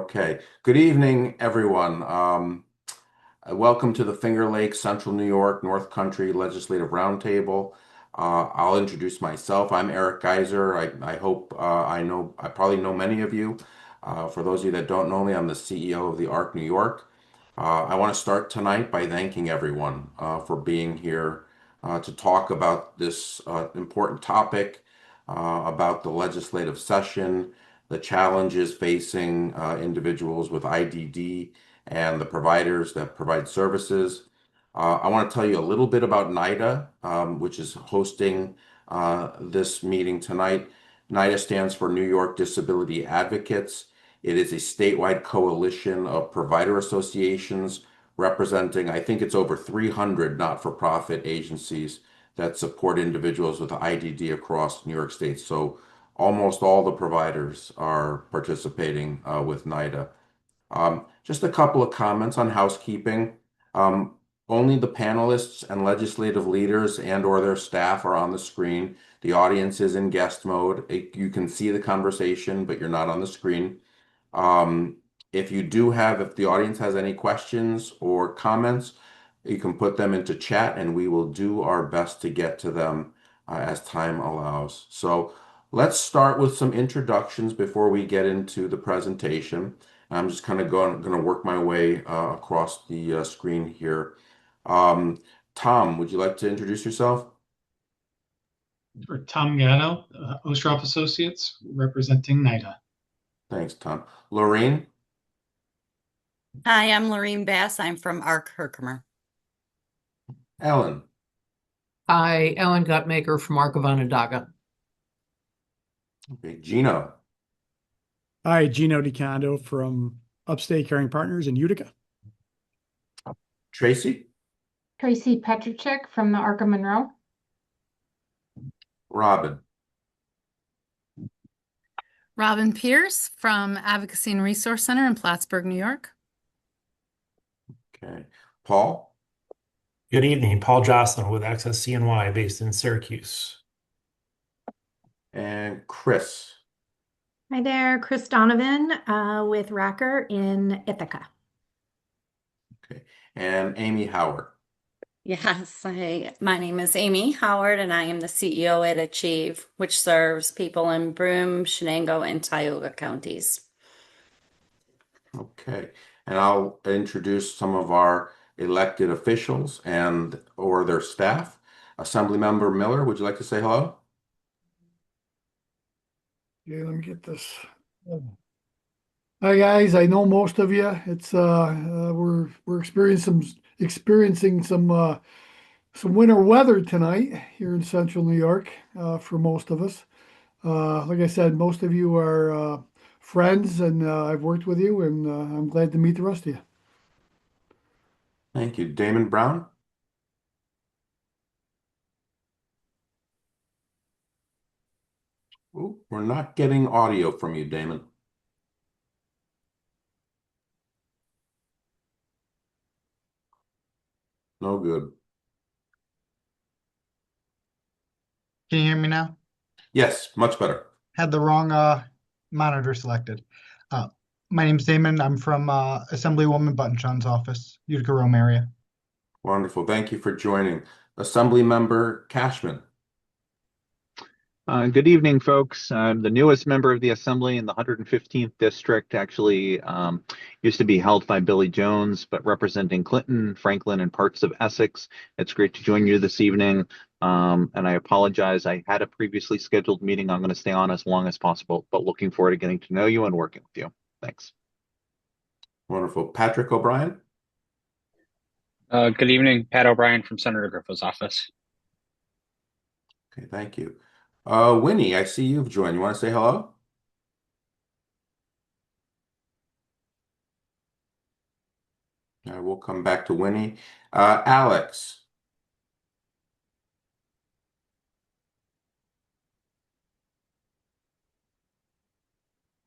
Okay. Good evening, everyone. Welcome to the Finger Lakes, Central New York, North Country Legislative Roundtable. I'll introduce myself. I'm Eric Geiser. I hope I probably know many of you. For those of you that don't know me, I'm the CEO of the ARC New York. I want to start tonight by thanking everyone for being here to talk about this important topic about the legislative session, the challenges facing individuals with IDD and the providers that provide services. I want to tell you a little bit about NYDA, which is hosting this meeting tonight. NYDA stands for New York Disability Advocates. It is a statewide coalition of provider associations representing, I think it's over 300 not-for-profit agencies that support individuals with IDD across New York State. So almost all the providers are participating with NYDA. Just a couple of comments on housekeeping. Um, Only the panelists and legislative leaders and/or their staff are on the screen. The audience is in guest mode. You can see the conversation, but you're not on the screen. Um, if the audience has any questions or comments, you can put them into chat and we will do our best to get to them as time allows. So let's start with some introductions before we get into the presentation. I'm just kind of going to work my way across the screen here. Um, Tom, would you like to introduce yourself? For Tom Gatto, Ostrov Associates, representing NYDA. Thanks, Tom. Lorraine? Hi, I'm Lorene Bass. I'm from ARC Herkimer. Ellen? Hi, Ellen Guttmaker from ARC of Onondaga. Okay, Gino? Hi, Gino DiCando from Upstate Caring Partners in Utica. Tracy? Tracy Petracek from the ARC of Monroe. Robin? Robin Pierce from Advocacy and Resource Center in Plattsburgh, New York. Okay. Paul? Good evening, Paul Jocelyn with Access CNY based in Syracuse. And Chris? Hi there, Chris Donovan with Racker in Ithaca. Okay. And Amy Howard? Yes, my name is Amy Howard, and I am the CEO at Achieve, which serves people in Broome, Shenango, and Tioga counties. Okay. And I'll introduce some of our elected officials and or their staff. Assemblymember Miller, would you like to say hello? Okay, let me get this. Hi guys, I know most of you. It's we're experiencing some winter weather tonight here in Central New York for most of us. Like I said, most of you are friends, and I've worked with you, and I'm glad to meet the rest of you. Thank you. Damon Brown? Ooh, we're not getting audio from you, Damon. No good. Can you hear me now? Yes, much better. Had the wrong monitor selected. My name's Damon. I'm from Assemblywoman Buttonshaw's office, Utica Rome area. Wonderful. Thank you for joining. Assemblymember Cashman. Good evening, folks. I'm the newest member of the Assembly in the 115th District. Actually, used to be held by Billy Jones, but representing Clinton, Franklin, and parts of Essex. It's great to join you this evening. And I apologize. I had a previously scheduled meeting. I'm going to stay on as long as possible, but looking forward to getting to know you and working with you. Thanks. Wonderful. Patrick O'Brien. Good evening, Pat O'Brien from Senator Griffo's office. Okay, thank you. Winnie, I see you've joined. You want to say hello? We'll come back to Winnie. Alex.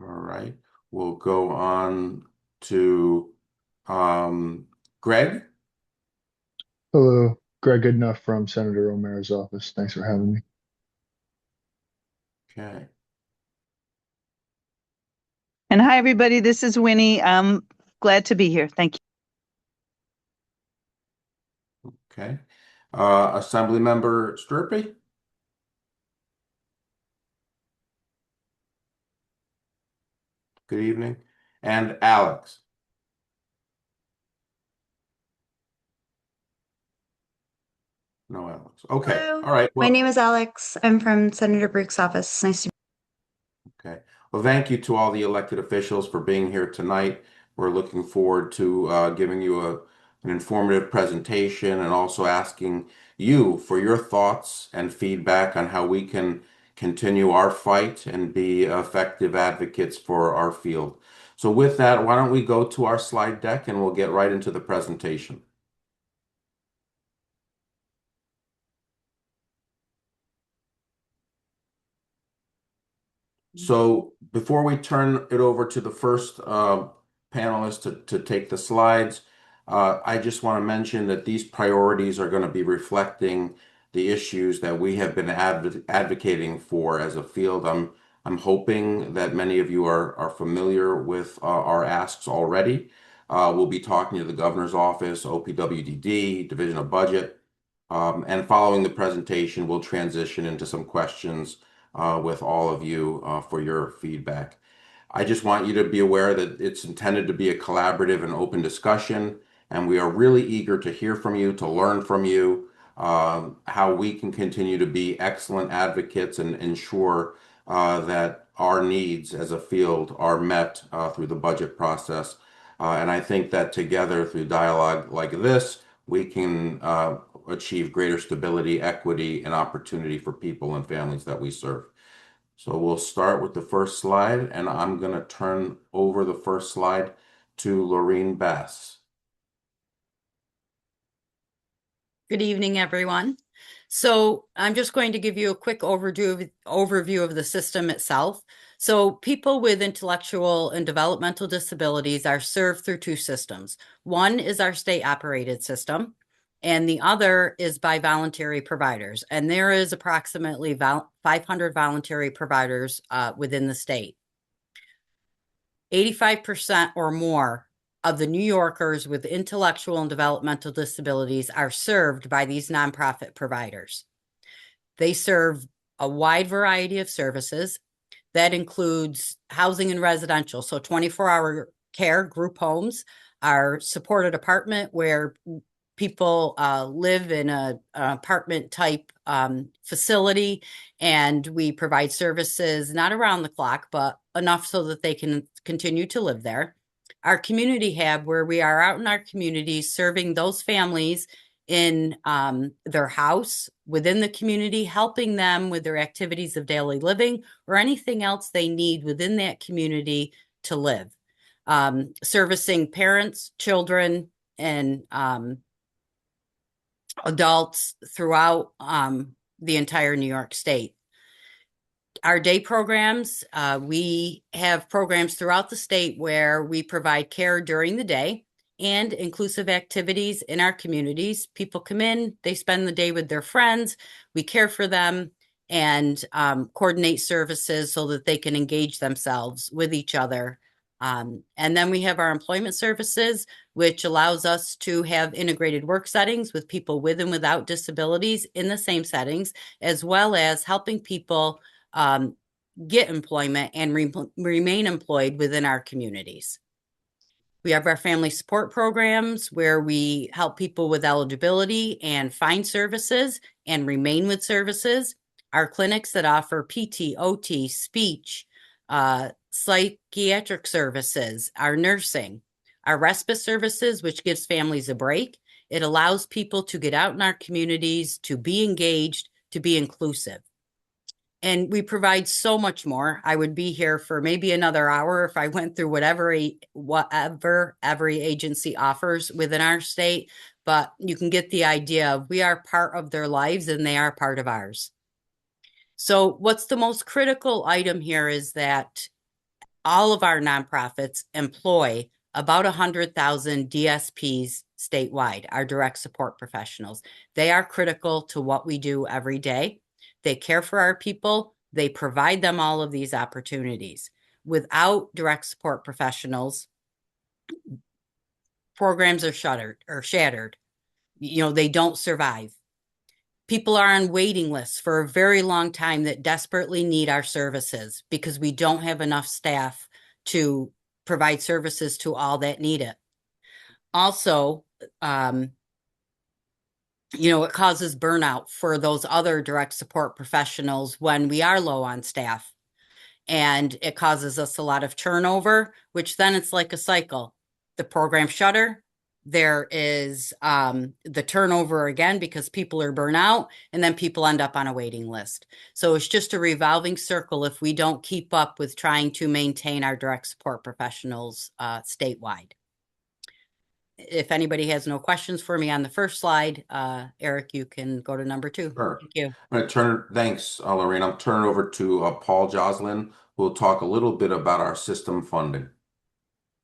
All right. We'll go on to Greg. Hello, Greg Goodenough from Senator O'Mara's office. Thanks for having me. Okay. And hi, everybody. This is Winnie. I'm glad to be here. Thank you. Okay. Assembly Member Sturpey? Good evening. And Alex? No, Alex. Okay. Hello. All right. My Well, name is Alex. I'm from Senator Brooks' office. Nice to okay. Well, thank you to all the elected officials for being here tonight. We're looking forward to giving you an informative presentation and also asking you for your thoughts and feedback on how we can continue our fight and be effective advocates for our field. So with that, why don't we go to our slide deck and we'll get right into the presentation. So before we turn it over to the first panelist to take the slides, I just want to mention that these priorities are going to be reflecting the issues that we have been advocating for as a field. I'm hoping that many of you are familiar with our asks already. We'll be talking to the governor's office, OPWDD, Division of Budget, and following the presentation, we'll transition into some questions with all of you for your feedback. I just want you to be aware that it's intended to be a collaborative and open discussion, and we are really eager to hear from you, to learn from you, how we can continue to be excellent advocates and ensure that our needs as a field are met through the budget process. And I think that together, through dialogue like this, we can achieve greater stability, equity, and opportunity for people and families that we serve. So we'll start with the first slide, and I'm going to turn over the first slide to Laureen Bass. Good evening, everyone. So I'm just going to give you a quick overview of the system itself. So people with intellectual and developmental disabilities are served through two systems. One is our state-operated system, and the other is by voluntary providers. And there is approximately 500 voluntary providers within the state. 85% or more of the New Yorkers with intellectual and developmental disabilities are served by these nonprofit providers. They serve a wide variety of services. That includes housing and residential, so 24-hour care, group homes, our supported apartment where people live in an apartment type facility, and we provide services not around the clock, but enough so that they can continue to live there. Our community hub, where we are out in our communities serving those families in their house, within the community, helping them with their activities of daily living or anything else they need within that community to live. Servicing parents, children, and adults throughout the entire New York State. Our day programs, we have programs throughout the state where we provide care during the day and inclusive activities in our communities. People come in, they spend the day with their friends, we care for them and coordinate services so that they can engage themselves with each other. And then we have our employment services, which allows us to have integrated work settings with people with and without disabilities in the same settings, as well as helping people get employment and remain employed within our communities. We have our family support programs where we help people with eligibility and find services and remain with services. Our clinics that offer PT, OT, speech, psychiatric services, our nursing, our respite services, which gives families a break. It allows people to get out in our communities, to be engaged, to be inclusive. And we provide so much more. I would be here for maybe another hour if I went through whatever every agency offers within our state, but you can get the idea of we are part of their lives and they are part of ours. So what's the most critical item here is that all of our nonprofits employ about 100,000 DSPs statewide, our direct support professionals. They are critical to what we do every day. They care for our people. They provide them all of these opportunities. without direct support professionals, programs are shattered. They don't survive. People are on waiting lists for a very long time that desperately need our services because we don't have enough staff to provide services to all that need it. Also, it causes burnout for those other direct support professionals when we are low on staff. And it causes us a lot of turnover, which then it's like a cycle. The program shutter, there is the turnover again because people are burnt out, and then people end up on a waiting list. So it's just a revolving circle if we don't keep up with trying to maintain our direct support professionals statewide. If anybody has no questions for me on the first slide, Eric, you can go to number 2. Sure. Thank you. I'm going to thanks, Lorraine. I'm turning over to Paul Joslin, who will talk a little bit about our system funding.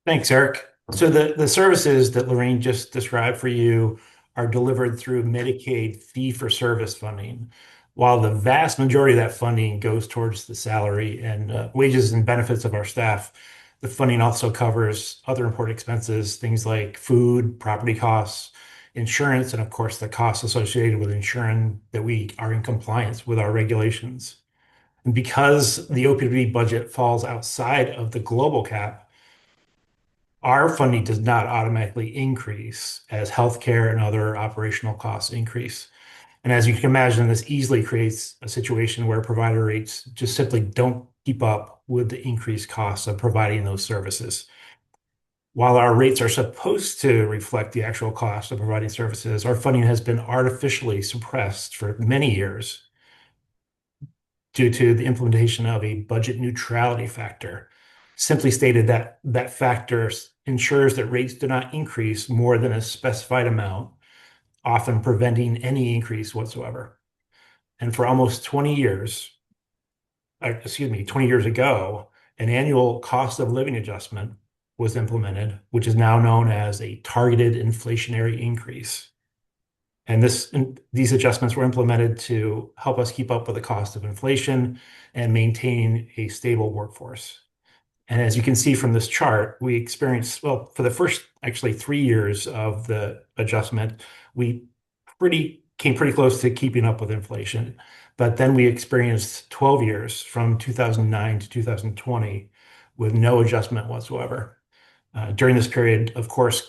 Thanks, Eric. So the services that Lorraine just described for you are delivered through Medicaid fee-for-service funding, while the vast majority of that funding goes towards the salary and wages and benefits of our staff. The funding also covers other important expenses, things like food, property costs, insurance, and of course, the costs associated with ensuring that we are in compliance with our regulations. And because the OPW budget falls outside of the global cap, our funding does not automatically increase as healthcare and other operational costs increase. And as you can imagine, this easily creates a situation where provider rates just simply don't keep up with the increased costs of providing those services. While our rates are supposed to reflect the actual cost of providing services, our funding has been artificially suppressed for many years due to the implementation of a budget neutrality factor. Simply stated, that factor ensures that rates do not increase more than a specified amount, often preventing any increase whatsoever. And for almost 20 years ago, an annual cost of living adjustment was implemented, which is now known as a targeted inflationary increase. And these adjustments were implemented to help us keep up with the cost of inflation and maintain a stable workforce. And as you can see from this chart, we experienced, well, for the first actually 3 years of the adjustment, we came pretty close to keeping up with inflation. But then we experienced 12 years from 2009 to 2020 with no adjustment whatsoever. During this period, of course,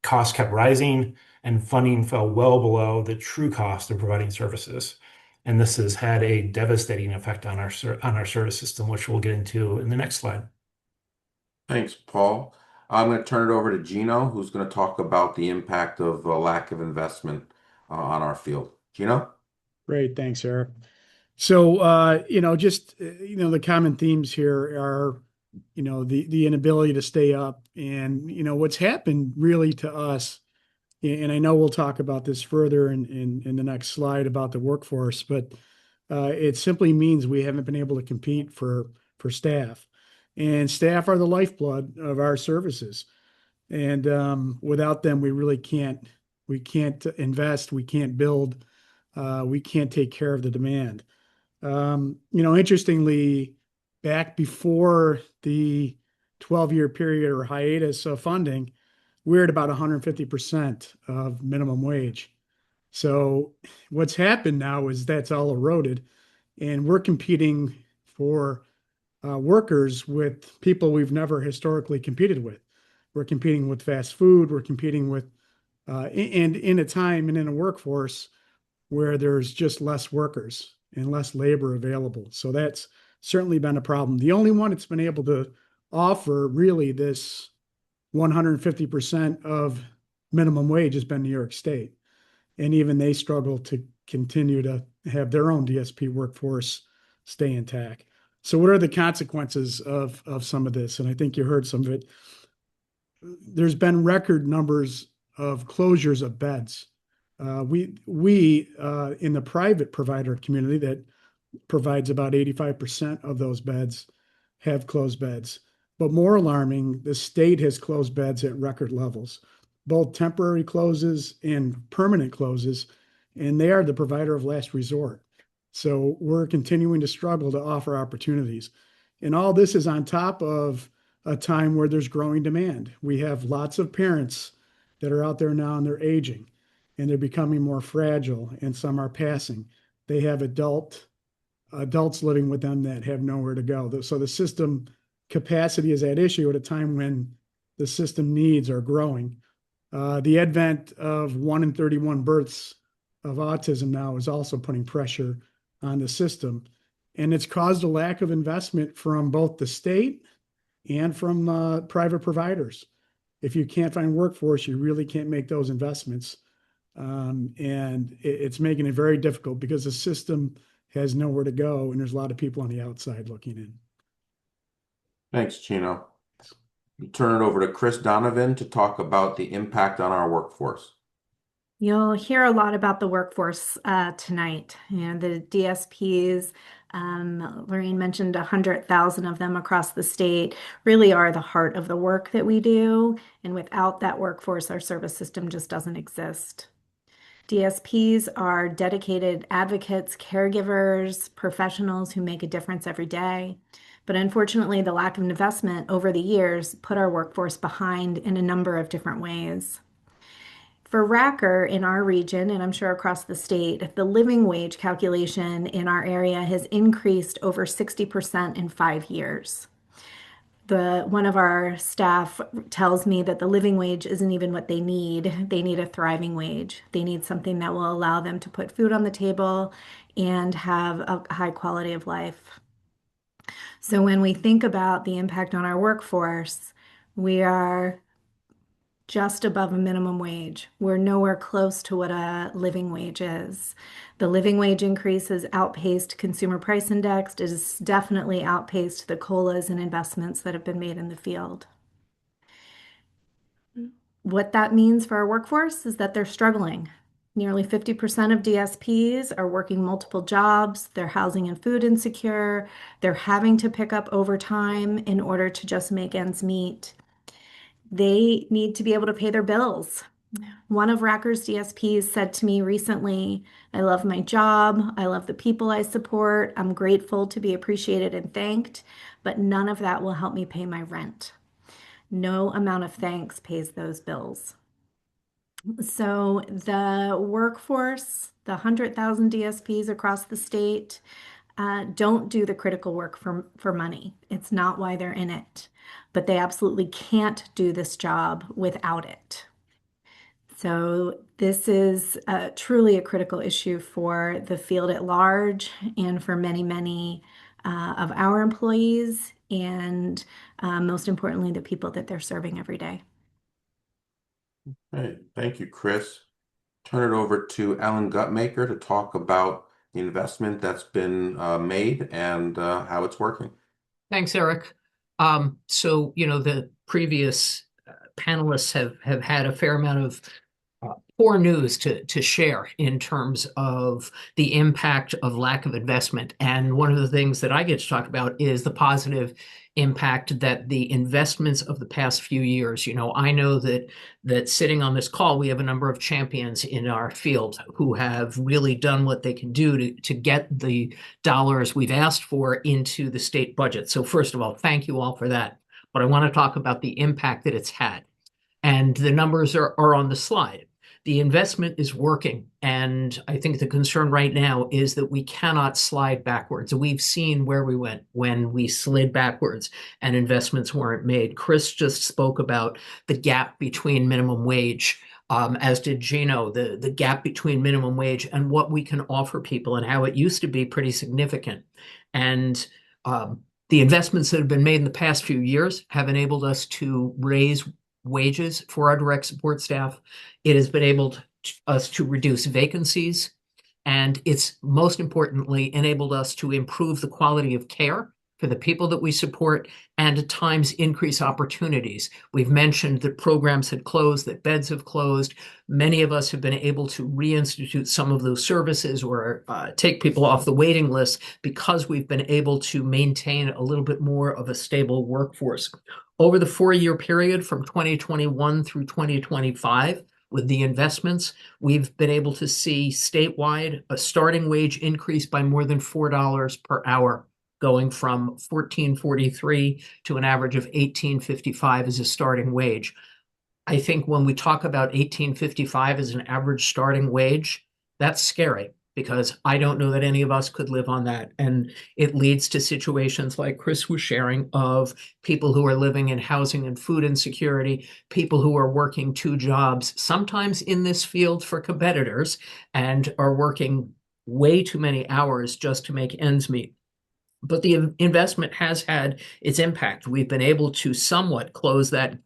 costs kept rising and funding fell well below the true cost of providing services. And this has had a devastating effect on our service system, which we'll get into in the next slide. Thanks, Paul. I'm going to turn it over to Gino, who's going to talk about the impact of a lack of investment on our field. Gino? Great, thanks, Eric. So, the common themes here are, the inability to stay up. And, what's happened really to us, and I know we'll talk about this further in the next slide about the workforce, but it simply means we haven't been able to compete for staff. And staff are the lifeblood of our services. And without them, we really can't invest, we can't build, we can't take care of the demand. Interestingly, back before the 12-year period or hiatus of funding, we're at about 150% of minimum wage. So what's happened now is that's all eroded, and we're competing for workers with people we've never historically competed with. We're competing with fast food. We're competing with, and in a time and in a workforce where there's just less workers and less labor available. So that's certainly been a problem. The only one that's been able to offer really this 150% of minimum wage has been New York State. And even they struggle to continue to have their own DSP workforce stay intact. So what are the consequences of some of this? And I think you heard some of it. There's been record numbers of closures of beds. We in the private provider community that provides about 85% of those beds have closed beds. But more alarming, the state has closed beds at record levels, both temporary closes and permanent closes, and they are the provider of last resort. So we're continuing to struggle to offer opportunities. And all this is on top of a time where there's growing demand. We have lots of parents that are out there now and they're aging and they're becoming more fragile and some are passing. They have adults living with them that have nowhere to go. So the system capacity is at issue at a time when the system needs are growing. The advent of 1 in 31 births of autism now is also putting pressure on the system. And it's caused a lack of investment from both the state and from private providers. If you can't find workforce, you really can't make those investments. And it's making it very difficult because the system has nowhere to go and there's a lot of people on the outside looking in. Thanks, Chino. Turn it over to Chris Donovan to talk about the impact on our workforce. You'll hear a lot about the workforce tonight, and the DSPs. Lorraine mentioned 100,000 of them across the state really are the heart of the work that we do. And without that workforce, our service system just doesn't exist. DSPs are dedicated advocates, caregivers, professionals who make a difference every day. But unfortunately, the lack of investment over the years put our workforce behind in a number of different ways. For Racker in our region, and I'm sure across the state, the living wage calculation in our area has increased over 60% in 5 years. One of our staff tells me that the living wage isn't even what they need. They need a thriving wage. They need something that will allow them to put food on the table and have a high quality of life. So when we think about the impact on our workforce, we are just above a minimum wage. We're nowhere close to what a living wage is. The living wage increase has outpaced consumer price index. It has definitely outpaced the COLAs and investments that have been made in the field. What that means for our workforce is that they're struggling. Nearly 50% of DSPs are working multiple jobs. They're housing and food insecure. They're having to pick up overtime in order to just make ends meet. They need to be able to pay their bills. One of Racker's DSPs said to me recently, "I love my job. I love the people I support. I'm grateful to be appreciated and thanked, but none of that will help me pay my rent." No amount of thanks pays those bills. So the workforce, the 100,000 DSPs across the state, don't do the critical work for money. It's not why they're in it, but they absolutely can't do this job without it. So this is truly a critical issue for the field at large and for many, many of our employees and most importantly, the people that they're serving every day. Hey, thank you, Chris. Turn it over to Ellen Gutmaker to talk about the investment that's been made and how it's working. Thanks, Eric. So, the previous panelists have had a fair amount of poor news to share in terms of the impact of lack of investment. And one of the things that I get to talk about is the positive impact that the investments of the past few years. I know that sitting on this call, we have a number of champions in our field who have really done what they can do to get the dollars we've asked for into the state budget. So first of all, thank you all for that. But I want to talk about the impact that it's had. And the numbers are on the slide. The investment is working. And I think the concern right now is that we cannot slide backwards. We've seen where we went when we slid backwards and investments weren't made. Chris just spoke about the gap between minimum wage, as did Gino, the gap between minimum wage and what we can offer people and how it used to be pretty significant. And the investments that have been made in the past few years have enabled us to raise wages for our direct support staff. It has been able us to reduce vacancies, and it's most importantly enabled us to improve the quality of care for the people that we support and at times increase opportunities. We've mentioned that programs had closed, that beds have closed. Many of us have been able to reinstitute some of those services or take people off the waiting list because we've been able to maintain a little bit more of a stable workforce. Over the 4-year period from 2021 through 2025, with the investments, we've been able to see statewide a starting wage increase by more than $4 per hour. going from $14.43 to an average of $18.55 as a starting wage. I think when we talk about $18.55 as an average starting wage, that's scary because I don't know that any of us could live on that. And it leads to situations like Chris was sharing of people who are living in housing and food insecurity, people who are working two jobs, sometimes in this field for competitors, and are working way too many hours just to make ends meet. But the investment has had its impact. We've been able to somewhat close that,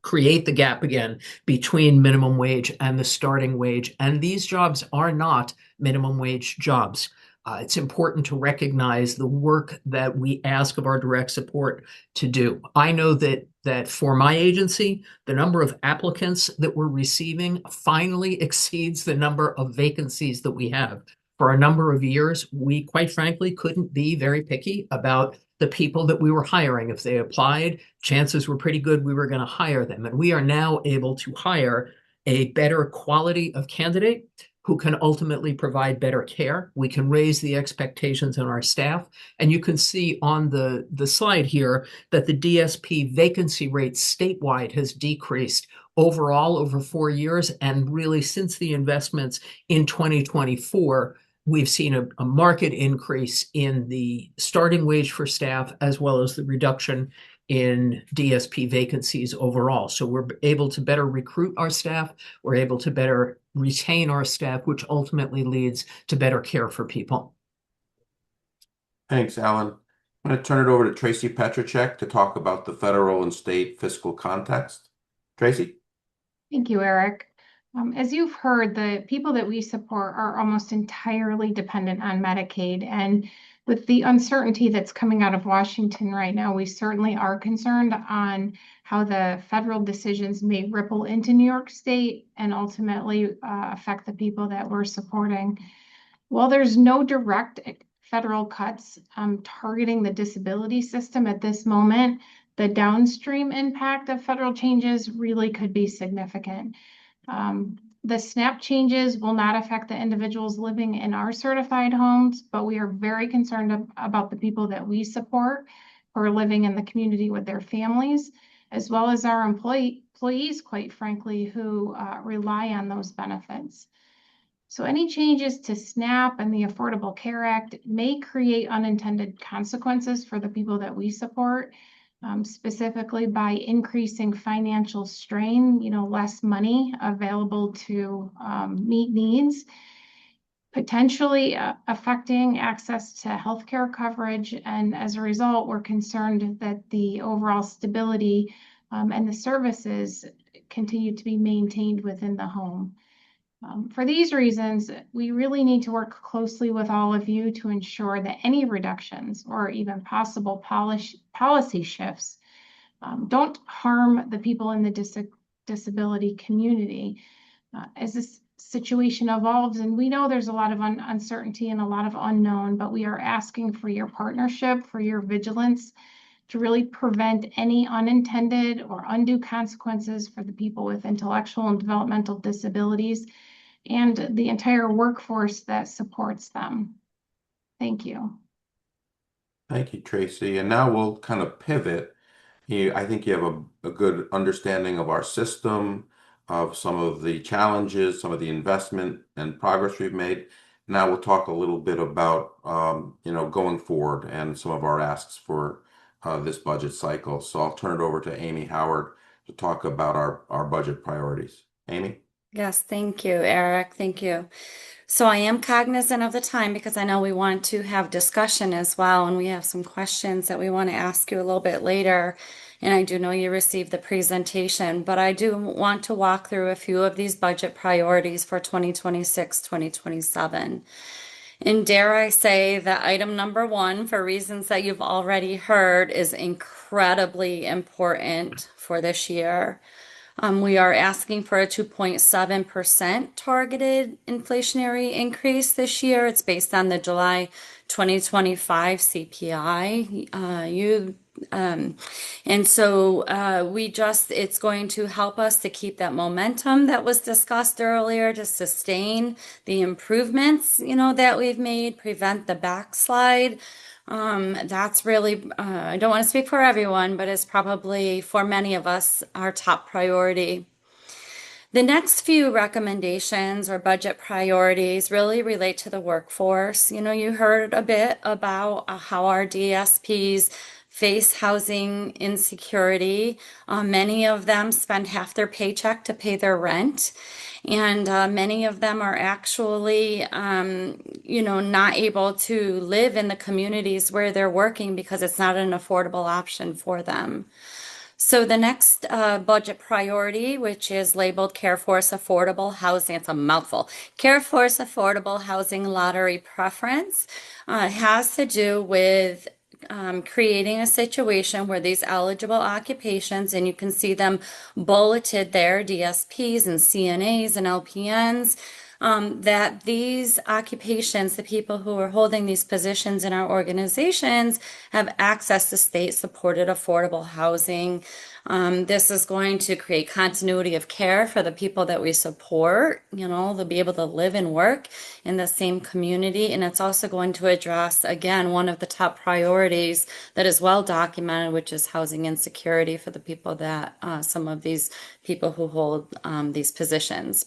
create the gap again between minimum wage and the starting wage. And these jobs are not minimum wage jobs. It's important to recognize the work that we ask of our direct support to do. I know that for my agency, the number of applicants that we're receiving finally exceeds the number of vacancies that we have. For a number of years, we quite frankly couldn't be very picky about the people that we were hiring. If they applied, chances were pretty good we were going to hire them. And we are now able to hire a better quality of candidate who can ultimately provide better care. We can raise the expectations on our staff. And you can see on the slide here that the DSP vacancy rate statewide has decreased overall over 4 years. And really since the investments in 2024, we've seen a market increase in the starting wage for staff as well as the reduction in DSP vacancies overall. So we're able to better recruit our staff, we're able to better retain our staff, which ultimately leads to better care for people. Thanks, Alan. I'm going to turn it over to Tracy Petracek to talk about the federal and state fiscal context. Tracy? Thank you, Eric. As you've heard, the people that we support are almost entirely dependent on Medicaid. And with the uncertainty that's coming out of Washington right now, we certainly are concerned on how the federal decisions may ripple into New York State and ultimately affect the people that we're supporting. While there's no direct federal cuts targeting the disability system at this moment, the downstream impact of federal changes really could be significant. The SNAP changes will not affect the individuals living in our certified homes, but we are very concerned about the people that we support who are living in the community with their families, as well as our employees, quite frankly, who rely on those benefits. So any changes to SNAP and the Affordable Care Act may create unintended consequences for the people that we support. Specifically by increasing financial strain, less money available to meet needs, potentially affecting access to healthcare coverage. And as a result, we're concerned that the overall stability and the services continue to be maintained within the home. For these reasons, we really need to work closely with all of you to ensure that any reductions or even possible policy shifts don't harm the people in the disability community. As this situation evolves, and we know there's a lot of uncertainty and a lot of unknown, but we are asking for your partnership, for your vigilance to really prevent any unintended or undue consequences for the people with intellectual and developmental disabilities and the entire workforce that supports them. Thank you. Thank you, Tracy. And now we'll kind of pivot. I think you have a good understanding of our system, of some of the challenges, some of the investment and progress we've made. Now we'll talk a little bit about going forward and some of our asks for this budget cycle. So I'll turn it over to Amy Howard to talk about our budget priorities. Amy? Yes, thank you, Eric. Thank you. So I am cognizant of the time because I know we want to have discussion as well, and we have some questions that we want to ask you a little bit later. And I do know you received the presentation, but I do want to walk through a few of these budget priorities for 2026, 2027. And dare I say that item number one, for reasons that you've already heard, is incredibly important for this year. We are asking for a 2.7% targeted inflationary increase this year. It's based on the July 2025 CPI. And so it's going to help us to keep that momentum that was discussed earlier, to sustain the improvements, that we've made, prevent the backslide. That's really, I don't want to speak for everyone, but it's probably for many of us our top priority. The next few recommendations or budget priorities really relate to the workforce. You know, you heard a bit about how our DSPs face housing insecurity. Many of them spend half their paycheck to pay their rent, and many of them are actually, not able to live in the communities where they're working because it's not an affordable option for them. So the next budget priority, which is labeled CareForce Affordable Housing, it's a mouthful. CareForce Affordable Housing Lottery Preference has to do with creating a situation where these eligible occupations, and you can see them bulleted there, DSPs and CNAs and LPNs, that these occupations, the people who are holding these positions in our organizations, have access to state-supported affordable housing. This is going to create continuity of care for the people that we support. You know, they'll be able to live and work in the same community. And it's also going to address, again, one of the top priorities that is well documented, which is housing insecurity for the people that, some of these people who hold these positions.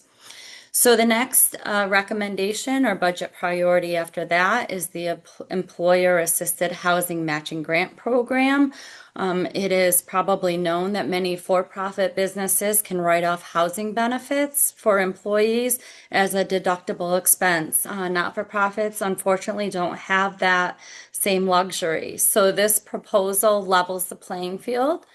So the next recommendation or budget priority after that is the Employer Assisted Housing Matching Grant Program. It is probably known that many for-profit businesses can write off housing benefits for employees as a deductible expense. Not-for-profits, unfortunately, don't have that same luxury. So this proposal levels the playing field,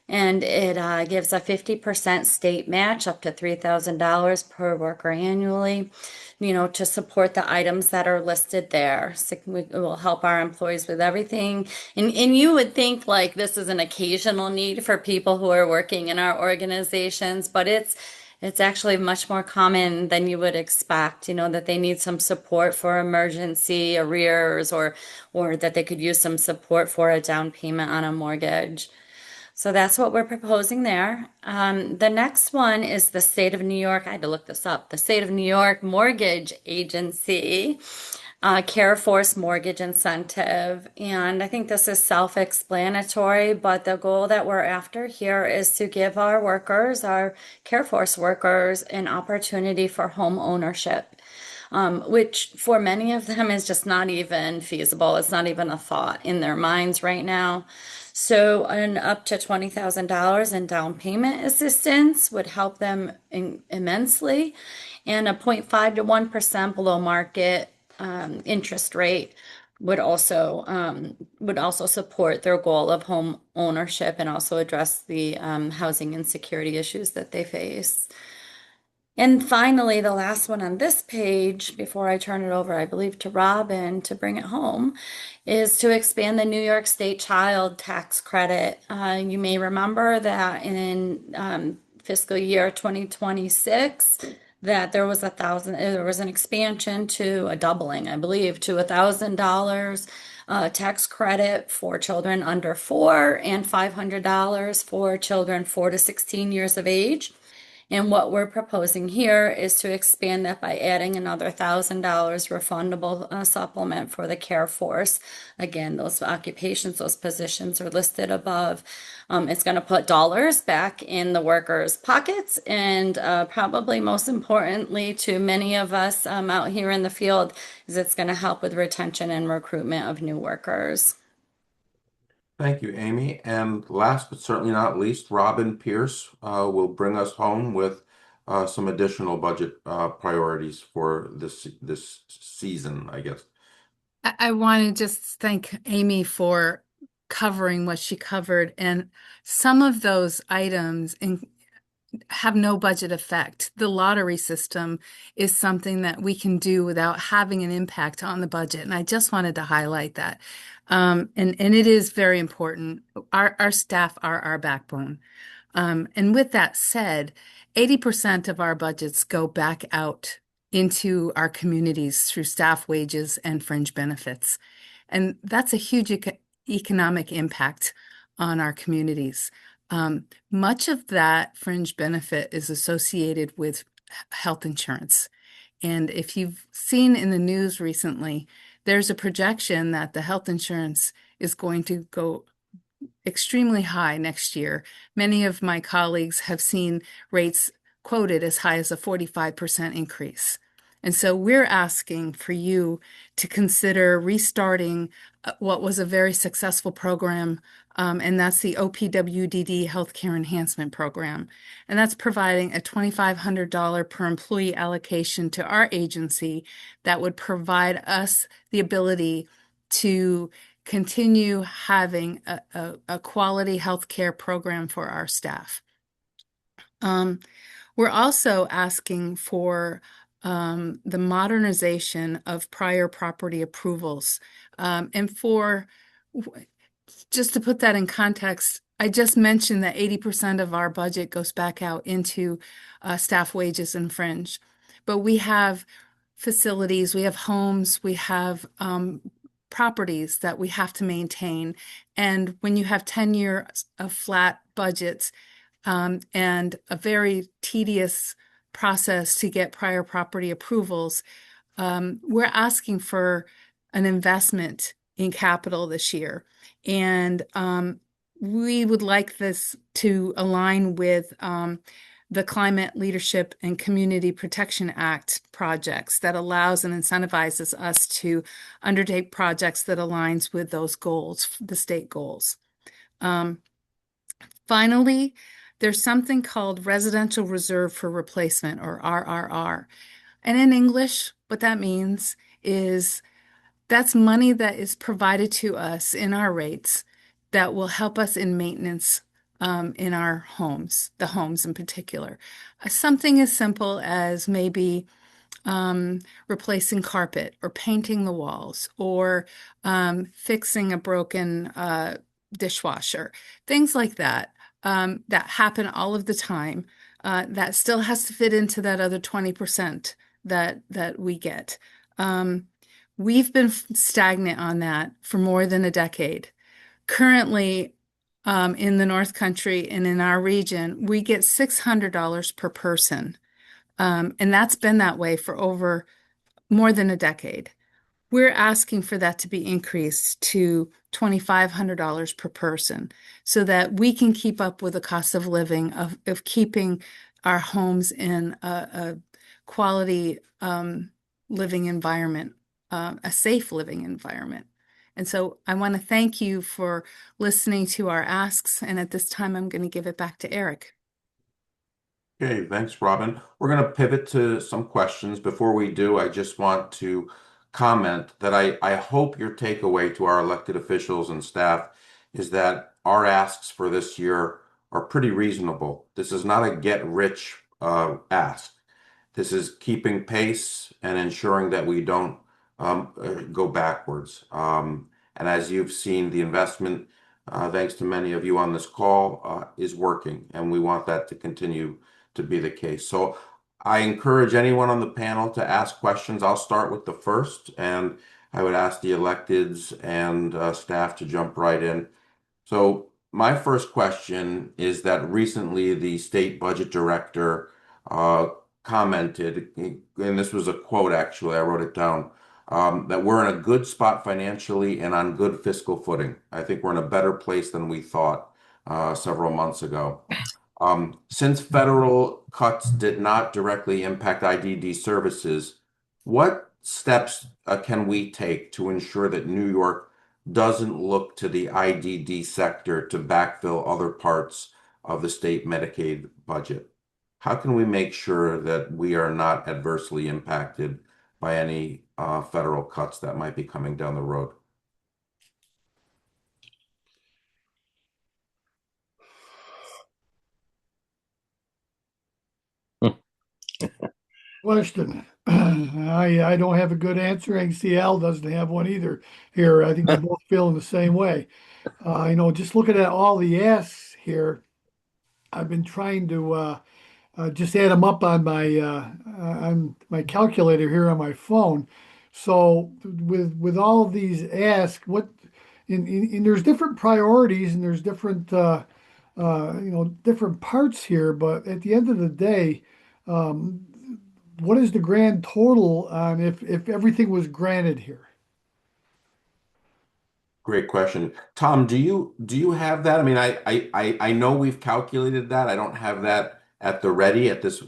and it gives a 50% state match up to $3,000 per worker annually, you know, to support the items that are listed there. So it will help our employees with everything. And you would think like this is an occasional need for people who are working in our organizations, but it's actually much more common than you would expect, you know, that they need some support for emergency arrears or that they could use some support for a down payment on a mortgage. So that's what we're proposing there. The next one is the State of New York. I had to look this up. The State of New York Mortgage Agency, CareForce Mortgage Incentive. And I think this is self-explanatory, but the goal that we're after here is to give our workers, our CareForce workers, an opportunity for home ownership. Which for many of them is just not even feasible. It's not even a thought in their minds right now. So an up to $20,000 in down payment assistance would help them immensely, and a 0.5 to 1% below market interest rate would also support their goal of home ownership and also address the housing insecurity issues that they face. And finally, the last one on this page, before I turn it over, I believe, to Robin to bring it home, is to expand the New York State Child Tax Credit. You may remember that in fiscal year 2026, that there was an expansion to a doubling, I believe, to $1,000 tax credit for children under 4 and $500 for children 4 to 16 years of age. And what we're proposing here is to expand that by adding another $1,000 refundable supplement for the CareForce. Again, those occupations, those positions are listed above. It's going to put dollars back in the workers' pockets, and probably most importantly to many of us out here in the field is it's going to help with retention and recruitment of new workers. Thank you, Amy. And last but certainly not least, Robin Pierce will bring us home with some additional budget priorities for this season, I guess. I want to just thank Amy for covering what she covered. And some of those items have no budget effect. The lottery system is something that we can do without having an impact on the budget. And I just wanted to highlight that. And it is very important. Our staff are our backbone. And with that said, 80% of our budgets go back out into our communities through staff wages and fringe benefits. And that's a huge economic impact on our communities. Much of that fringe benefit is associated with health insurance. And if you've seen in the news recently, there's a projection that the health insurance is going to go extremely high next year. Many of my colleagues have seen rates quoted as high as a 45% increase. And so we're asking for you to consider restarting what was a very successful program, and that's the OPWDD Healthcare Enhancement Program. And that's providing a $2,500 per employee allocation to our agency that would provide us the ability to continue having a quality healthcare program for our staff. We're also asking for the modernization of prior property approvals. Just to put that in context, I just mentioned that 80% of our budget goes back out into staff wages and fringe. But we have facilities, we have homes, we have properties that we have to maintain. And when you have 10 years of flat budgets and a very tedious process to get prior property approvals, we're asking for an investment in capital this year. And we would like this to align with the Climate Leadership and Community Protection Act projects that allows and incentivizes us to undertake projects that aligns with those goals, the state goals. Finally, there's something called Residential Reserve for Replacement, or RRR. And in English, what that means is that's money that is provided to us in our rates that will help us in maintenance in our homes, the homes in particular. Something as simple as maybe replacing carpet or painting the walls or fixing a broken dishwasher, things like that, that happen all of the time, that still has to fit into that other 20% that we get. We've been stagnant on that for more than a decade. Currently, in the North Country and in our region, we get $600 per person. And that's been that way for over more than a decade. We're asking for that to be increased to $2,500 per person so that we can keep up with the cost of living of keeping our homes in a quality living environment, a safe living environment. And so I want to thank you for listening to our asks. And at this time, I'm going to give it back to Eric. Okay, thanks, Robin. We're going to pivot to some questions. Before we do, I just want to comment that I hope your takeaway to our elected officials and staff is that our asks for this year are pretty reasonable. This is not a get-rich ask. This is keeping pace and ensuring that we don't go backwards. And as you've seen, the investment, thanks to many of you on this call, is working, and we want that to continue to be the case. So I encourage anyone on the panel to ask questions. I'll start with the first, and I would ask the electeds and staff to jump right in. So my first question is that recently the state budget director commented, and this was a quote actually, I wrote it down, that we're in a good spot financially and on good fiscal footing. I think we're in a better place than we thought several months ago. Since federal cuts did not directly impact IDD services, what steps can we take to ensure that New York doesn't look to the IDD sector to backfill other parts of the state Medicaid budget? How can we make sure that we are not adversely impacted by any federal cuts that might be coming down the road? Question. I don't have a good answer. ACL doesn't have one either here. I think they're both feeling the same way. Just looking at all the asks here, I've been trying to just add them up on my calculator here on my phone. So with all of these asks, and there's different priorities and there's different different parts here. But at the end of the day, what is the grand total on if everything was granted here? Great question. Tom, do you have that? I mean, I know we've calculated that. I don't have that at the ready at this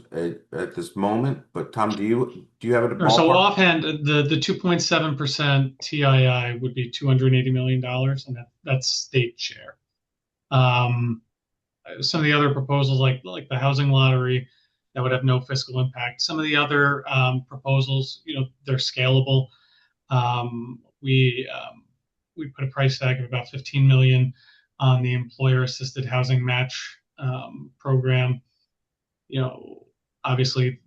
moment, but Tom, do you have it at Or so ballpark? offhand, the 2.7% TII would be $280 million, and that's state share. Some of the other proposals, like the housing lottery, that would have no fiscal impact. Some of the other proposals, they're scalable. We put a price tag of about 15 million on the employer-assisted housing match program. Obviously,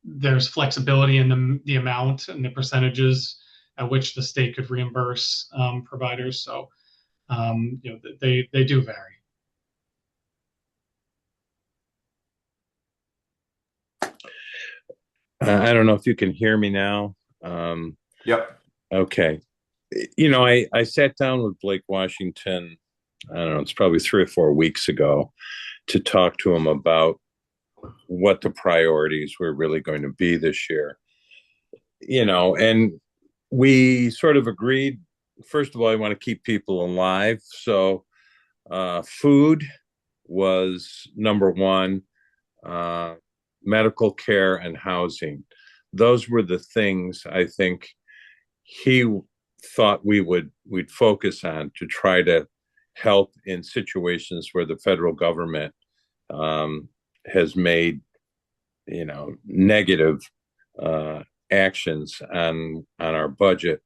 there's flexibility in the amount and the percentages at which the state could reimburse providers. So, they do vary. I don't know if you can hear me now. Yep. Okay. I sat down with Blake Washington, I don't know, it's probably 3 or 4 weeks ago, to talk to him about what the priorities were really going to be this year. And we sort of agreed, first of all, I want to keep people alive. So food was number one, medical care and housing. Those were the things I think he thought we'd focus on to try to help in situations where the federal government has made negative actions on our budget.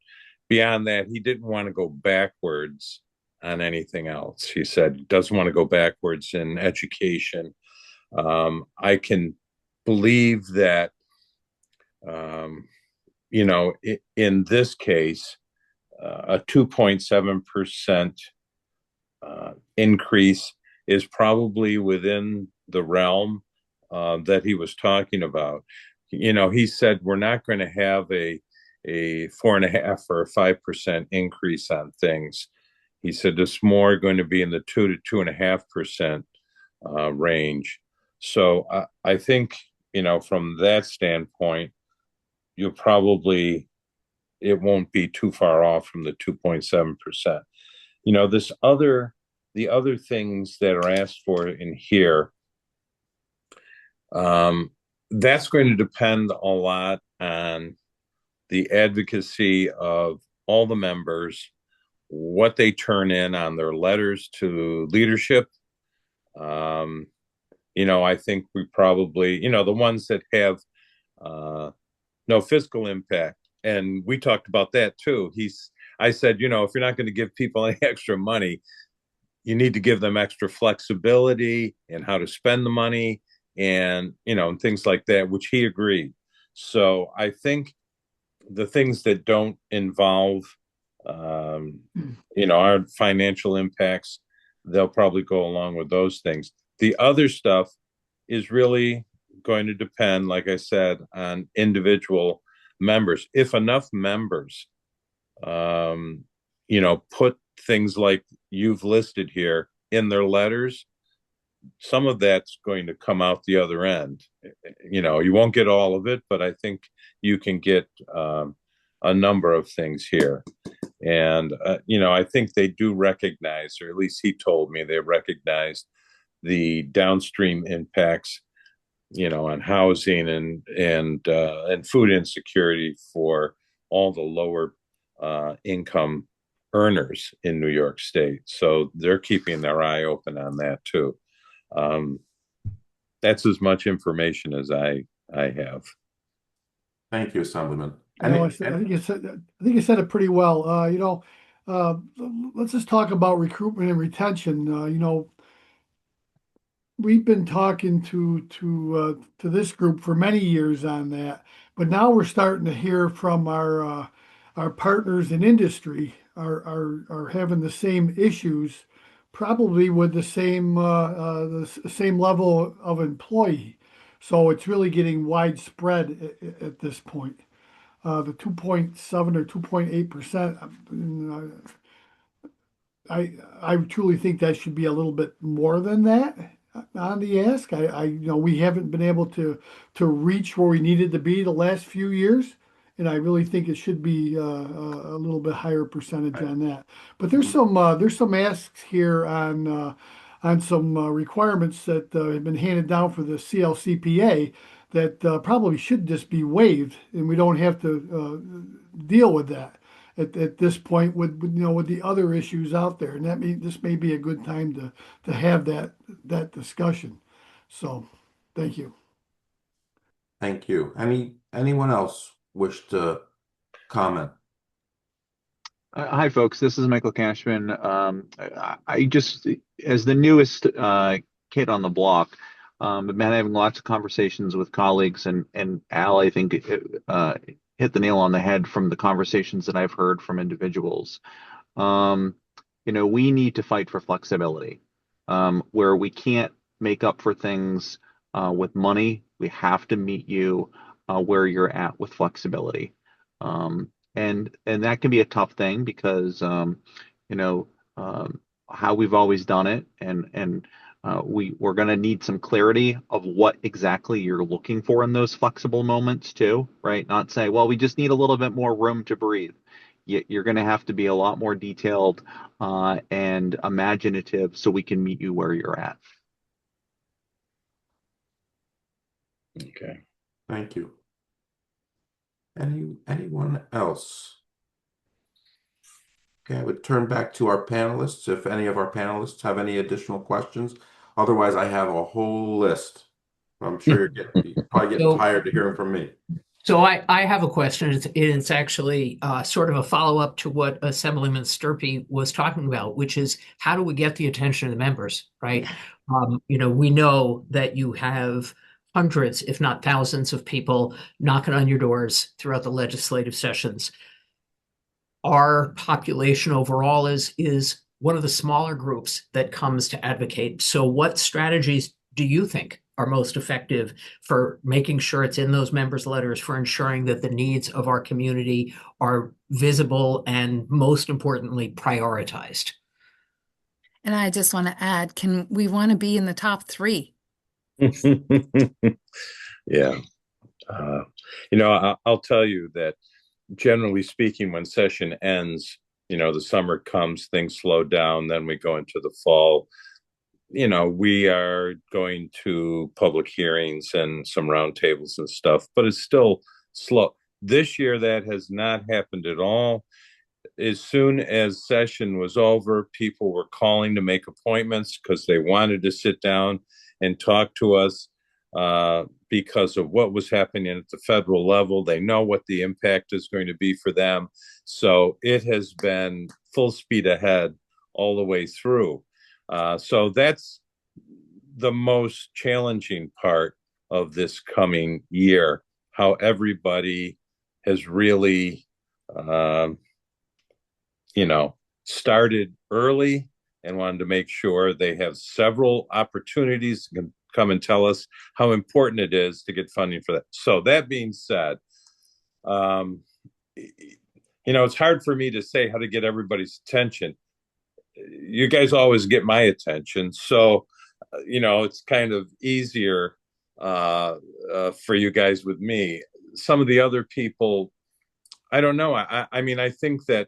Beyond that, he didn't want to go backwards on anything else. He said he doesn't want to go backwards in education. I can believe that in this case, a 2.7% increase is probably within the realm that he was talking about. He said we're not going to have a 4.5 or a 5% increase on things. He said it's more going to be in the 2 to 2.5% range. So I think from that standpoint, it won't be too far off from the 2.7%. The other things that are asked for in here, that's going to depend a lot on the advocacy of all the members, what they turn in on their letters to leadership. I think we probably, the ones that have no fiscal impact. And we talked about that too. I said, if you're not going to give people any extra money, you need to give them extra flexibility in how to spend the money and, and things like that, which he agreed. So I think the things that don't involve, our financial impacts, they'll probably go along with those things. The other stuff is really going to depend, like I said, on individual members. If enough members, put things like you've listed here in their letters, some of that's going to come out the other end. You won't get all of it, but I think you can get a number of things here. And, I think they do recognize, or at least he told me they recognize the downstream impacts, on housing and food insecurity for all the lower income earners in New York State. So they're keeping their eye open on that too. That's as much information as I have. Thank you, Assemblyman. I think you said it pretty well. Let's just talk about recruitment and retention. We've been talking to this group for many years on that, but now we're starting to hear from our partners in industry are having the same issues, probably with the same level of employee. So it's really getting widespread at this point. The 2.7 or 2.8%. I truly think that should be a little bit more than that on the ask. We haven't been able to reach where we needed to be the last few years, And I really think it should be a little bit higher percentage on that. But there's some asks here on some requirements that have been handed down for the CLCPA that probably should just be waived, and we don't have to deal with that at this point with with the other issues out there. And this may be a good time to have that discussion. So, thank you. Thank you. Anyone else wish to comment? Hi, folks. This is Michael Cashman. I just, as the newest kid on the block, I've been having lots of conversations with colleagues, and Al, I think, hit the nail on the head from the conversations that I've heard from individuals. We need to fight for flexibility. Where we can't make up for things with money, we have to meet you where you're at with flexibility. And that can be a tough thing because how we've always done it, and we're going to need some clarity of what exactly you're looking for in those flexible moments too, right? Not say, well, we just need a little bit more room to breathe. You're going to have to be a lot more detailed and imaginative so we can meet you where you're at. Okay. Thank you. Anyone else? Okay, I would turn back to our panelists if any of our panelists have any additional questions. Otherwise, I have a whole list. I'm sure you're probably getting tired of hearing from me. So I have a question. It's actually sort of a follow-up to what Assemblyman Sturpey was talking about, which is how do we get the attention of the members, right? We know that you have hundreds, if not thousands, of people knocking on your doors throughout the legislative sessions. Our population overall is one of the smaller groups that comes to advocate. So what strategies do you think are most effective for making sure it's in those members' letters, for ensuring that the needs of our community are visible and, most importantly, prioritized? And I just want to add, we want to be in the top 3? Yeah. I'll tell you that generally speaking, when session ends, the summer comes, things slow down, then we go into the fall. We are going to public hearings and some roundtables and stuff, but it's still slow. This year, that has not happened at all. As soon as session was over, people were calling to make appointments because they wanted to sit down and talk to us because of what was happening at the federal level. They know what the impact is going to be for them. So it has been full speed ahead all the way through. So that's the most challenging part of this coming year, how everybody has really, started early and wanted to make sure they have several opportunities to come and tell us how important it is to get funding for that. So that being said, it's hard for me to say how to get everybody's attention. You guys always get my attention. So, it's kind of easier for you guys with me. Some of the other people, I don't know. I think that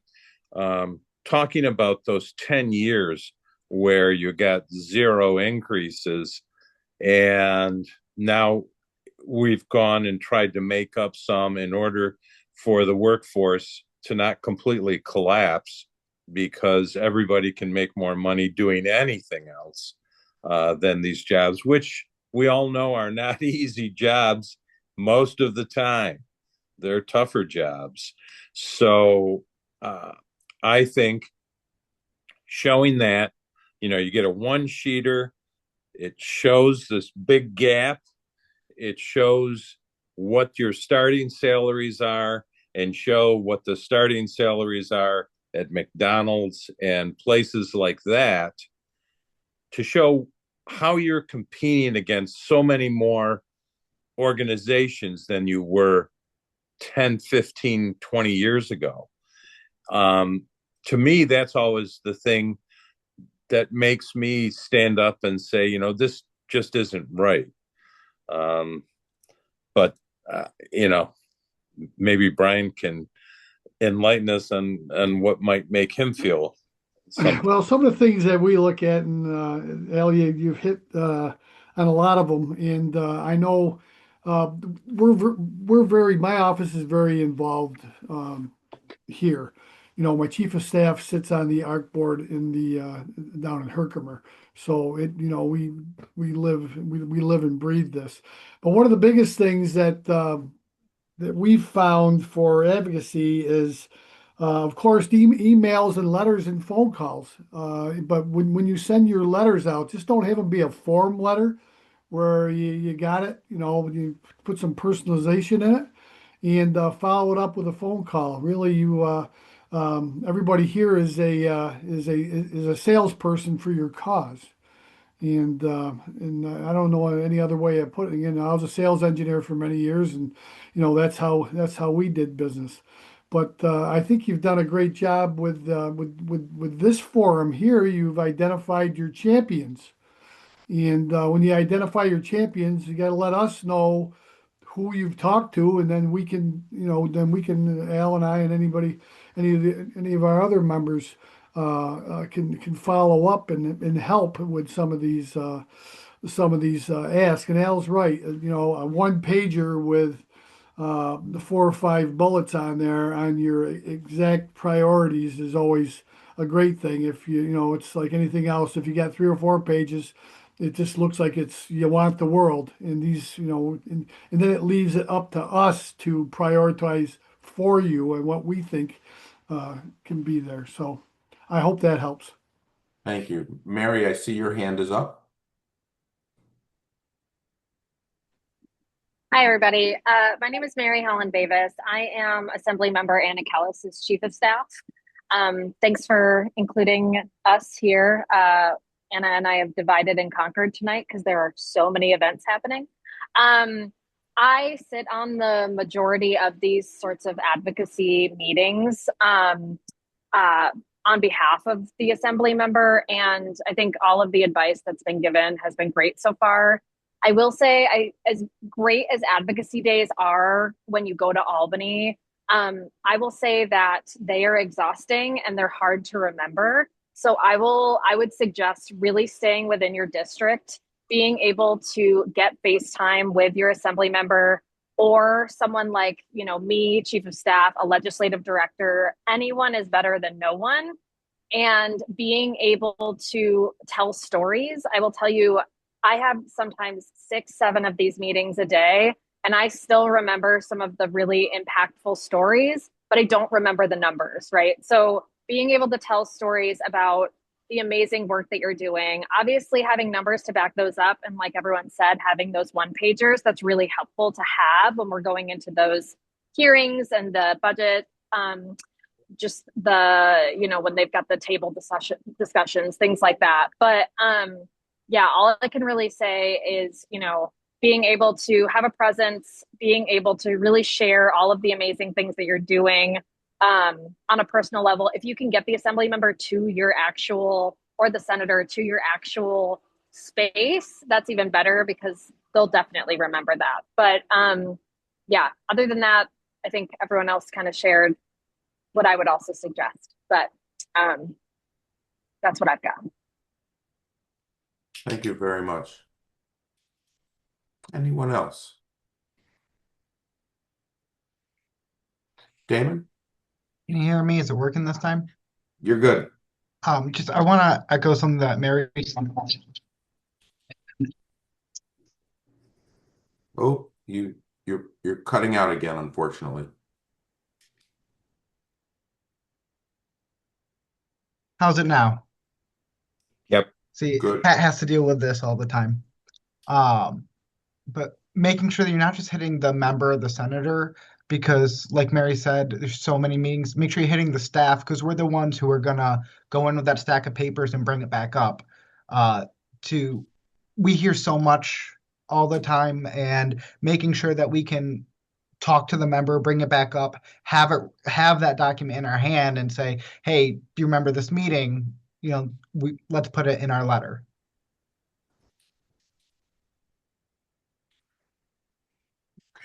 talking about those 10 years where you got 0 increases, and now we've gone and tried to make up some in order for the workforce to not completely collapse, because everybody can make more money doing anything else than these jobs, which we all know are not easy jobs most of the time. They're tougher jobs. So I think showing that, you get a one-sheeter, it shows this big gap, it shows what your starting salaries are, and show what the starting salaries are at McDonald's and places like that, to show how you're competing against so many more organizations than you were 10, 15, 20 years ago. To me, that's always the thing that makes me stand up and say, this just isn't right. But maybe Brian can enlighten us on what might make him feel something. Well, some of the things that we look at, and Al, you've hit on a lot of them, and I know uh, my office is very involved here. My chief of staff sits on the ARC board in the down in Herkimer, so we live and breathe this. But one of the biggest things that we've found for advocacy is, of course, emails and letters and phone calls. But when you send your letters out, just don't have them be a form letter where you got it, you put some personalization in it and follow it up with a phone call. Really, everybody here is a salesperson for your cause. And I don't know any other way of putting it. I was a sales engineer for many years, and that's how we did business. But I think you've done a great job with this forum here. You've identified your champions, and when you identify your champions, you got to let us know who you've talked to, and then Al and I and any of our other members can follow up and help with some of these asks. And Al's right. A one pager with the 4 or 5 bullets on there on your exact priorities is always a great thing. If it's like anything else. If you got 3 or 4 pages, it just looks like you want the world. And and then it leaves it up to us to prioritize for you and what we think can be there. So I hope that helps. Thank you. Mary, I see your hand is up. Hi, everybody. My name is Mary Helen Davis. I am Assembly Member Anna Callis's Chief of Staff. Thanks for including us here. Anna and I have divided and conquered tonight because there are so many events happening. I sit on the majority of these sorts of advocacy meetings on behalf of the Assembly member, and I think all of the advice that's been given has been great so far. I will say, as great as advocacy days are when you go to Albany, I will say that they are exhausting and they're hard to remember. So I would suggest really staying within your district, being able to get FaceTime with your Assembly member or someone like, me, Chief of Staff, a legislative director. Anyone is better than no one. And being able to tell stories. I will tell you, I have sometimes 6, 7 of these meetings a day, and I still remember some of the really impactful stories, but I don't remember the numbers, right? So being able to tell stories about the amazing work that you're doing, obviously having numbers to back those up, and like everyone said, having those one-pagers, that's really helpful to have when we're going into those hearings and the budget, just when they've got the table discussions, things like that. But yeah, all I can really say is, being able to have a presence, being able to really share all of the amazing things that you're doing on a personal level. If you can get the Assembly member to your actual, or the senator to your actual space, that's even better because they'll definitely remember that. But yeah, other than that, I think everyone else kind of shared what I would also suggest. But that's what I've got. Thank you very much. Anyone else? Damon? Can you hear me? Is it working this time? You're good. I want to echo something that Mary said. Oh, you're cutting out again, unfortunately. How's it now? Yep. See, Good. Pat has to deal with this all the time. But making sure that you're not just hitting the member, the senator, because like Mary said, there's so many meetings. Make sure you're hitting the staff because we're the ones who are gonna go in with that stack of papers and bring it back up. We hear so much all the time, and making sure that we can talk to the member, bring it back up, have that document in our hand, and say, "Hey, do you remember this meeting? Let's put it in our letter."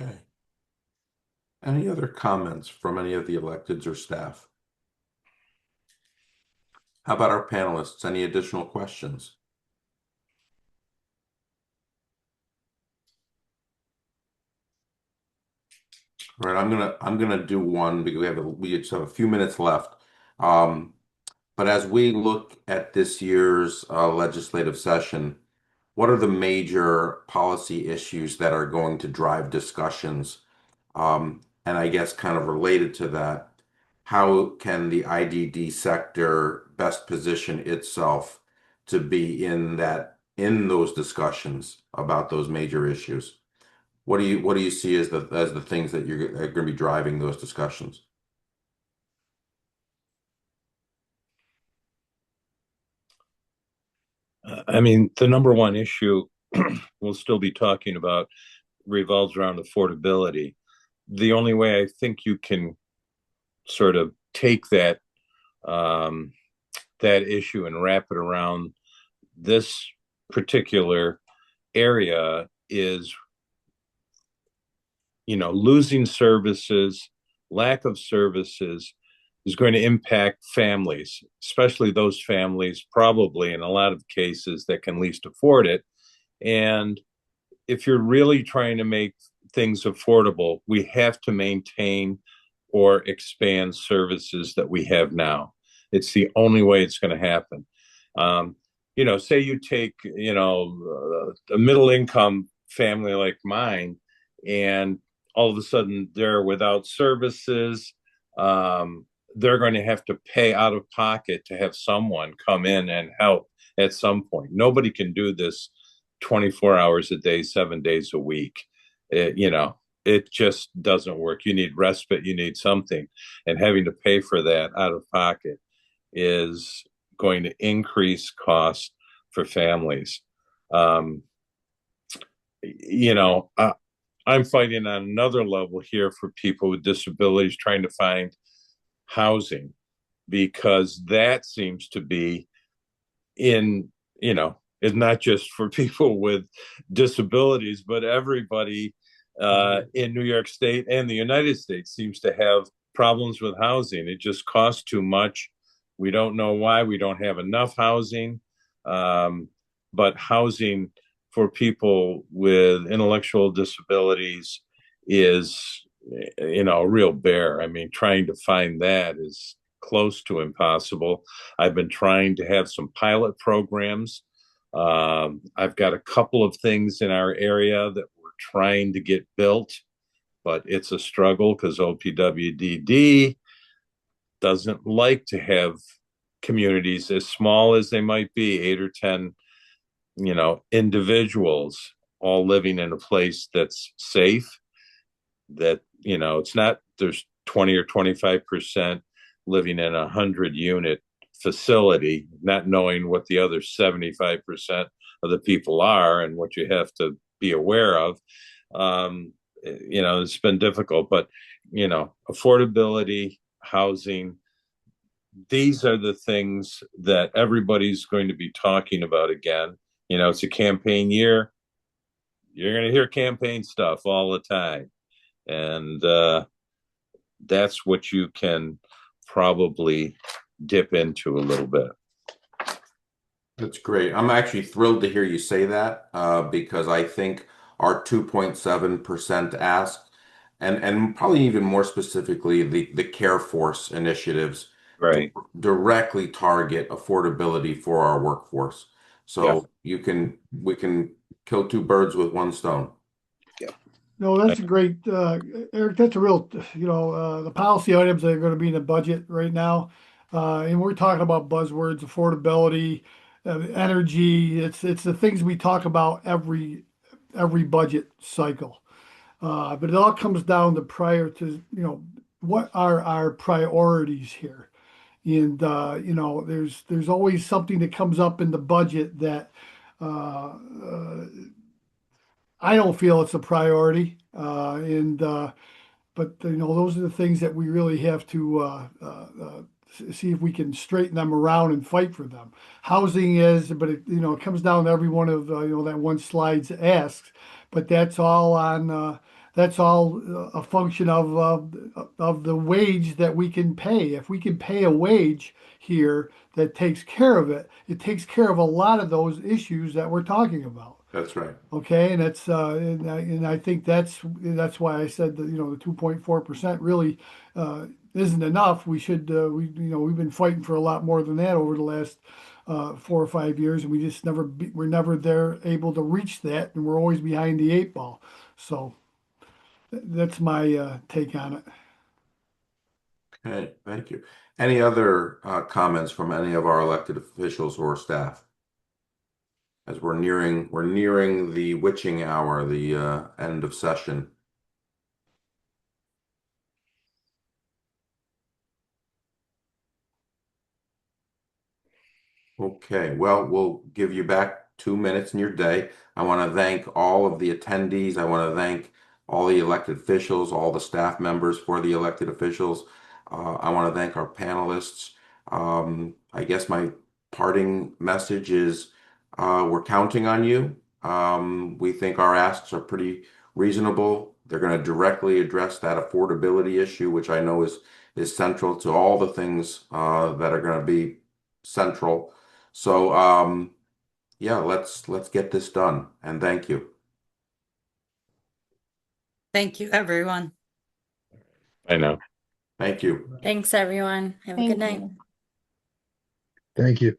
Okay. Any other comments from any of the electeds or staff? How about our panelists? Any additional questions? All right, I'm gonna do one because we just have a few minutes left. But as we look at this year's legislative session, what are the major policy issues that are going to drive discussions? And I guess kind of related to that, how can the IDD sector best position itself to be in those discussions about those major issues? What do you see as the things that are going to be driving those discussions? I mean, the number one issue we'll still be talking about revolves around affordability. The only way I think you can sort of take um, that issue and wrap it around this particular area is, losing services, lack of services is going to impact families, especially those families, probably in a lot of cases, that can least afford it. And if you're really trying to make things affordable, we have to maintain or expand services that we have now. It's the only way it's going to happen. Say you take, a middle income family like mine, and all of a sudden they're without services. They're going to have to pay out of pocket to have someone come in and help at some point. Nobody can do this 24 hours a day, 7 days a week. It just doesn't work. You need respite, you need something. And having to pay for that out of pocket is going to increase costs for families. Um, I'm fighting on another level here for people with disabilities, trying to find housing, because that seems to be it's not just for people with disabilities, but everybody in New York State and the United States seems to have problems with housing. It just costs too much. We don't know why. We don't have enough housing. But housing for people with intellectual disabilities is, a real bear. I mean, trying to find that is close to impossible. I've been trying to have some pilot programs. I've got a couple of things in our area that we're trying to get built, but it's a struggle because OPWDD doesn't like to have communities as small as they might be, 8 or 10, individuals all living in a place that's safe, that, it's not, there's 20 or 25% living in a 100-unit facility, not knowing what the other 75% of the people are and what you have to be aware of. It's been difficult, but, affordability, housing, these are the things that everybody's going to be talking about again. It's a campaign year. You're going to hear campaign stuff all the time. And that's what you can probably dip into a little bit. That's great. I'm actually thrilled to hear you say that because I think our 2.7% ask, and probably even more specifically, the CareForce initiatives Right. directly target affordability for our workforce. So we can kill two birds with one stone. No, that's a great, Eric, that's a real, the policy items that are going to be in the budget right now. And we're talking about buzzwords, affordability, energy. It's the things we talk about every budget cycle. But it all comes down to what are our priorities here? And, there's always something that comes up in the budget that, I don't feel it's a priority, but those are the things that we really have to see if we can straighten them around and fight for them. Housing is, but it comes down to every one of that one slide's asks, but that's all on that's all a function of the wage that we can pay. If we can pay a wage here that takes care of it, it takes care of a lot of those issues that we're talking about. That's right. Okay, and that's and I think that's why I said that, the 2.4% really isn't enough. We should we've been fighting for a lot more than that over the last 4 or 5 years, and we just we're never there able to reach that, and we're always behind the 8 ball. So that's my take on it. Okay, thank you. Any other comments from any of our elected officials or staff? As we're nearing the witching hour, the end of session. Okay, well, we'll give you back 2 minutes in your day. I want to thank all of the attendees. I want to thank all the elected officials, all the staff members for the elected officials. I want to thank our panelists. I guess my parting message is we're counting on you. We think our asks are pretty reasonable. They're going to directly address that affordability issue, which I know is central to all the things that are going to be central. So yeah, let's get this done, and thank you. Thank you, everyone. I know. Thank you. Thanks, everyone. Have a good night. Thank you.